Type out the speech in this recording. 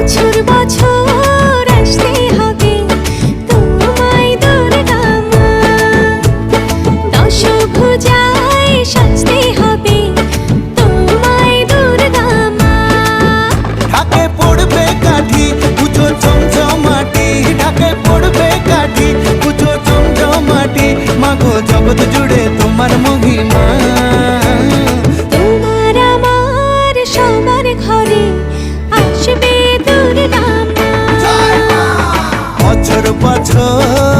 বছর বছর আসতে হবে তোমায় দুর্গা মা, দশভুজায় সাজতে হবে তোমায় দুর্গা মা। ঢাকে পড়বে কাঠি পুজো চমচমাটি, ঢাকে পড়বে কাঠি পুজো চমচমাটি, মাগো জগৎ জুড়ে তোমার মহিমা। তোমার আমার সবার ঘরে আসবে দুর্গা মা। বছর বছর